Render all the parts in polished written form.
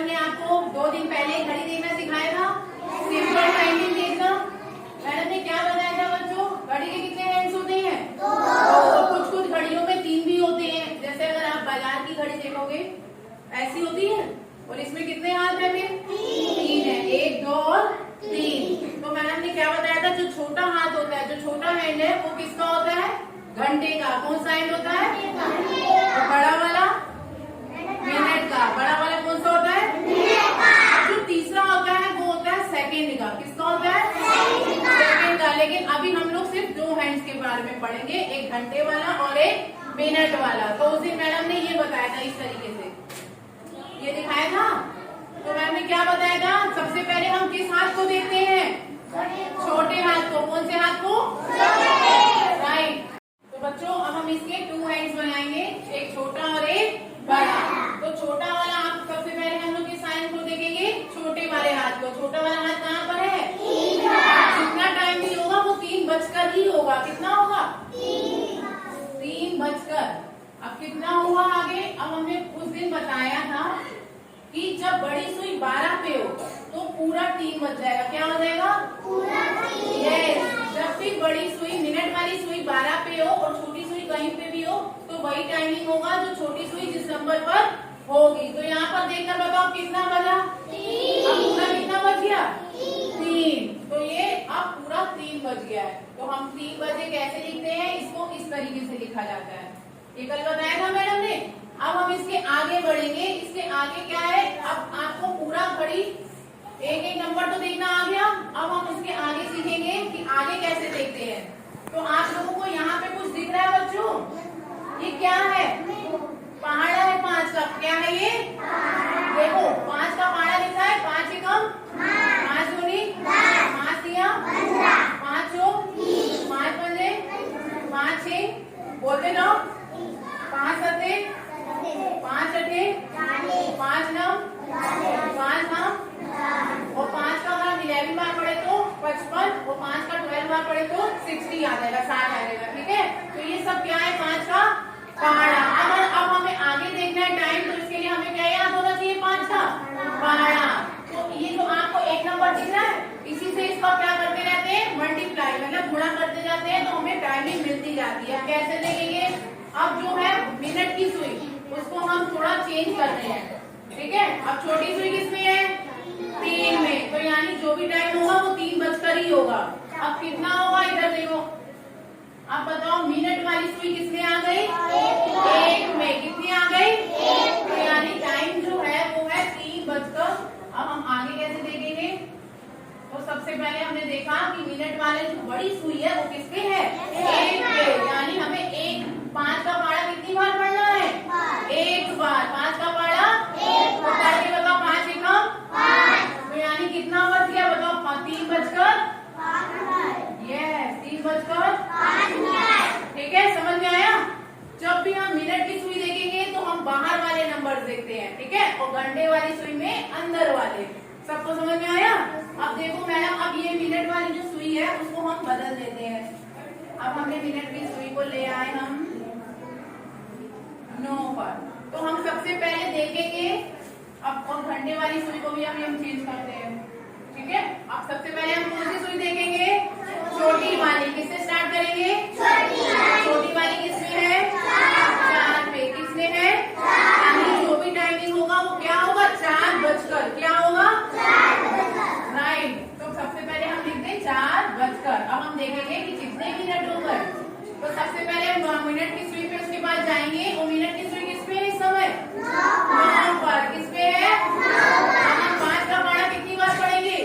Madam ने आपको 2 दिन पहले घड़ी देखना सिखाया था, सिंपल टाइमिंग देखना। मैडम ने क्या बताया था बच्चों, घड़ी के कितने हैंड्स होते हैं? 2। और कुछ घड़ियों में 3 भी होते हैं। जैसे अगर आप बाजार की घड़ी देखोगे ऐसी होती है, और इसमें कितने हाथ है? 3 है, 1, 2 और 3। तो मैडम ने क्या बताया था, जो छोटा हाथ होता है, जो छोटा हैंड है, वो किसका होता है? घंटे का। कौन सा हैंड होता है? और बड़ा वाला मिनट का। बड़ा वाला कौन सा होता है? मिनट का। जो तीसरा होता है वो होता है सेकंड का। किसका होता है? सेकंड का। लेकिन अभी हम लोग सिर्फ 2 हैंड्स के बारे में पढ़ेंगे, एक घंटे वाला और एक मिनट वाला। तो उस दिन मैडम ने ये बताया था, इस तरीके से ये दिखाया था। तो मैम ने क्या बताया था, सबसे पहले हम किस हाथ को देखते हैं? छोटे हाथ को। कौन से हाथ को? राइट। तो बच्चों अब हम इसके 2 हैंड्स बनाएंगे, एक छोटा और एक बड़ा। तो छोटा वाला आप सबसे पहले हम लोग किस साइन को देखेंगे? छोटे वाले हाथ को। छोटा वाला हाथ कहाँ पर है? जितना टाइम भी होगा वो 3 बजकर ही होगा। कितना होगा? 3 बजकर। अब कितना हुआ आगे? अब हमने उस दिन बताया था कि जब बड़ी सुई 12 पे हो तो पूरा 3 बज जाएगा। क्या हो जाएगा? पूरा 3। यस। जब भी बड़ी सुई, मिनट वाली सुई 12 पे हो और छोटी सुई कहीं पे भी हो तो वही टाइमिंग होगा जो छोटी सुई जिस नंबर पर होगी। तो यहाँ पर देखकर बताओ कितना बजा? 3। अब पूरा कितना बज गया? 3। तो ये अब पूरा 3 बज गया है। तो हम 3 बजे कैसे लिखते हैं? इसको इस तरीके से लिखा जाता है। ये कल बताया था मैडम ने। अब हम इसके आगे बढ़ेंगे। इसके आगे क्या है? अब आपको पूरा घड़ी एक एक नंबर तो देखना आ गया। अब हम इसके आगे सीखेंगे कि आगे कैसे देखते हैं। तो आप लोगों को यहाँ पे कुछ दिख रहा है बच्चों? ये क्या है? पहाड़ा है 5 का। क्या है ये? देखो 5 का पहाड़ा दिख रहा है। 5 एकम 5 दूनी 5 दिया 5 हो 5 पंजे 5 6 बोलते ना 5 सते 5 अठे 5 9 5 9 और 5 का अगर हम 11 बार पढ़े तो 55 और 5 का 12 बार पढ़े तो 60 आ जाएगा, 60 आ जाएगा। ठीक है। तो ये सब क्या है? 5 का पहाड़ा। अब हमें आगे देखना है टाइम, तो इसके लिए हमें क्या याद होना चाहिए? 5 का पहाड़ा। तो ये जो आपको 1 नंबर दिख रहा है, इसी से इसका क्या करते रहते हैं? मल्टीप्लाई, मतलब गुणा करते जाते हैं तो हमें टाइमिंग मिलती जाती है। कैसे देखेंगे? अब जो है मिनट की सुई उसको हम थोड़ा चेंज कर रहे हैं। ठीक है। अब छोटी सुई किसमें है? 3 में। तो यानी जो भी टाइम होगा वो 3 बजकर ही होगा। अब कितना होगा? इधर देखो। अब बताओ मिनट वाली सुई किसमें आ गई? 1 में। कितनी आ गई? तो यानी टाइम जो है वो है 3 बजकर। अब हम आगे कैसे देखेंगे? तो सबसे पहले हमने देखा कि मिनट वाले जो बड़ी सुई है वो किसके है? 1 पे। यानी हमें 5 का पहाड़ा कितनी बार पढ़ना है? 1 बार। 5 का पहाड़ा 1 बार। पढ़ के बताओ 5 एकम 5। तो यानी कितना बज गया? बताओ 3 बजकर 5। यस, 3 बजकर 5। ठीक है, समझ में आया? जब भी हम मिनट की सुई देखेंगे तो हम बाहर वाले नंबर देखते हैं। ठीक है। और घंटे वाली सुई में अंदर वाले। सबको समझ में आया? अब देखो मैडम, अब ये मिनट वाली जो सुई है उसको हम बदल देते हैं। अब हमने मिनट की सुई को ले आए हम 9 पर। तो हम सबसे पहले देखेंगे। अब और घंटे वाली सुई को भी हम चेंज करते हैं। ठीक है। अब सबसे पहले हम कौन सी सुई देखेंगे? छोटी वाली। किससे स्टार्ट करेंगे? छोटी वाली किसमें है? 4 पे। किसमें है? यानी जो भी टाइमिंग होगा वो क्या होगा? 4 बजकर। क्या होगा? राइट। तो सबसे पहले हम लिखते हैं 4 बजकर। अब हम देखेंगे कि कितने मिनट हो गए। तो सबसे पहले हम मिनट की सुई पे उसके बाद जाएंगे। और मिनट की सुई किस पे है इस समय? 9 पर। किस पे है? हम 5 का पहाड़ा कितनी बार पढ़ेंगे?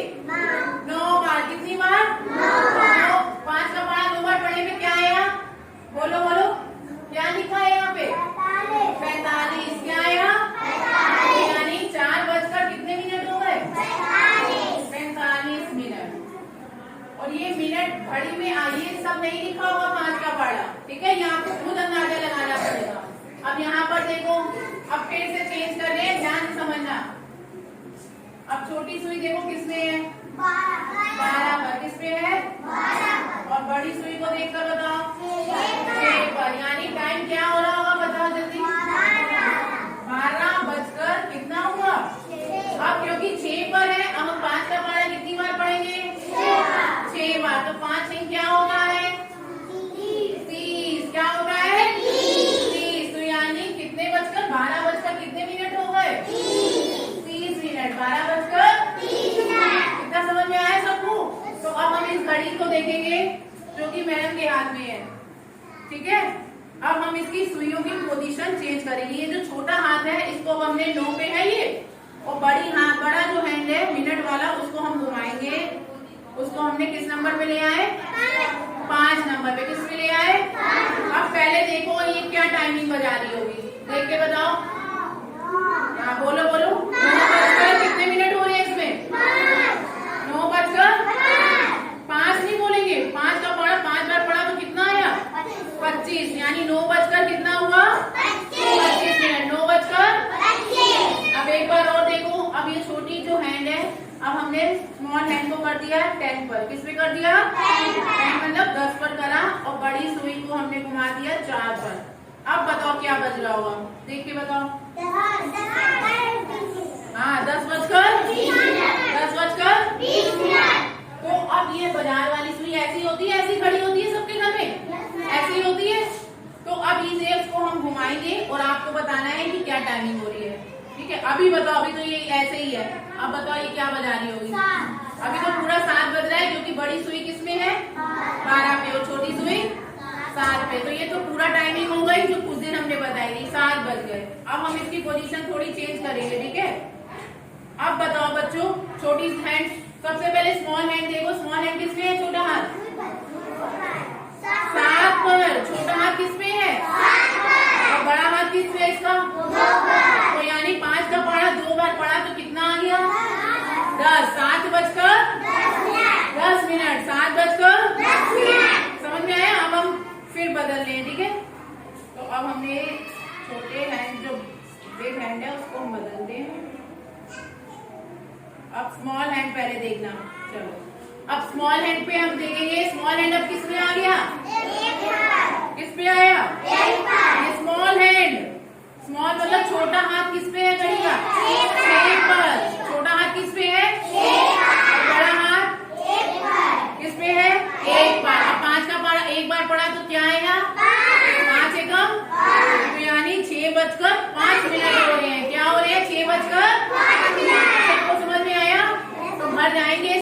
9 बार। कितनी बार? 9। 5 का पहाड़ा 2 बार पढ़ने में क्या आया? बोलो बोलो, क्या लिखा है यहाँ पे? 45। क्या आया? यानी 4 बजकर कितने मिनट हो गए? 45 मिनट। और ये मिनट घड़ी में आइए सब नहीं लिखा होगा 5 का पहाड़ा। ठीक है। यहाँ पे खुद अंदाजा लगाना पड़ेगा। अब यहाँ पर देखो, अब फिर से चेंज कर रहे हैं, ध्यान से समझना। अब छोटी सुई देखो किसमें है? 12 पर। किस पे है? 12। और बड़ी सुई को देखकर बताओ 6 पर। यानी टाइम क्या हो रहा होगा? बताओ जल्दी। 12 बजकर कितना हुआ? अब हम 5 का पहाड़ा कितनी बार पढ़ेंगे? 6 बार। तो 5 6 क्या होता है? 30। क्या होता है? 30। तो यानी कितने बजकर 12 बजकर कितने मिनट हो गए? 30 मिनट। 12 बजकर कितना समझ में आया सबको? तो अब हम इस घड़ी को देखेंगे जो कि मैडम के हाथ में है, ठीक है। अब हम इसकी सुइयों की पोजीशन चेंज करेंगे। ये जो छोटा हाथ है इसको अब हमने 9 पे है ये, और बड़ा जो हैंड है मिनट वाला उसको हम घुमाएंगे। उसको हमने किस नंबर पे ले आए? 5 नंबर पे। किस पे ले आए? अब पहले देखो ये क्या टाइमिंग बजा रही होगी, देख के बताओ। हाँ बोलो बोलो। 9 बजकर कितने मिनट हो रहे हैं इसमें? 9 बजकर 5 नहीं बोलेंगे। 5 का पढ़ा 5 बार पढ़ा तो कितना आया? 25। यानी 9 बजकर कितना हुआ? 25 मिनट। 9 बजकर। अब एक बार और देखो। अब ये छोटी जो हैंड है, अब हमने स्मॉल हैंड को कर दिया 10 पर। किस पे कर दिया? 10 मतलब 10 पर करा, और बड़ी सुई को हमने घुमा दिया 4 पर। अब बताओ क्या बज रहा होगा, देख के बताओ। हाँ 10 बजकर 20 मिनट। तो अब ये बाजार वाली सुई ऐसी होती है, ऐसी खड़ी होती है सबके घर में, ऐसी होती है। तो अब इसे इसको हम घुमाएंगे और आपको बताना है कि क्या टाइमिंग हो रही है, ठीक है। अभी बताओ, अभी तो ये ऐसे ही है। अब बताओ ये क्या बजा रही होगी? अभी तो पूरा 7 बज रहा है, क्योंकि बड़ी सुई किसमें है? 12 पे, और छोटी सुई 7 पे। तो ये तो पूरा टाइमिंग हो गई जो कुछ दिन हमने बताई थी, 7 बज गए। अब हम इसकी पोजीशन थोड़ी चेंज करेंगे, ठीक है। अब बताओ बच्चों, छोटी हैंड, सबसे पहले स्मॉल हैंड देखो। स्मॉल हैंड किसमें है? छोटा हाथ 7 पर। छोटा हाथ किसमें है? और बड़ा हाथ किसमें है इसका? तो यानी 5 का पढ़ा 2 बार पढ़ा तो कितना आ गया? 10। 7 बजकर 10 मिनट। 7 बजकर 10 मिनट। समझ में आया? अब हम फिर बदल लें, ठीक है। तो अब हमने छोटे हैंड जो बिग हैंड है उसको हम बदलते हैं। अब स्मॉल हैंड पहले देखना। चलो अब स्मॉल हैंड पे हम देखेंगे। स्मॉल हैंड अब किस पे आ गया? किस पे आया? ये स्मॉल हैंड। स्मॉल मतलब छोटा हाथ किस पे है घड़ी का? 6 पर। छोटा हाथ किस पे है? और बड़ा हाथ किस पे है? 1 पर। अब 5 का पढ़ा 1 बार पढ़ा तो क्या आएगा? 5 एकम। तो यानी 6 बजकर 5 मिनट हो रहे हैं। क्या हो रहे हैं? 6 बजकर 5 मिनट। सबको समझ में आया? तो घर जाएंगे।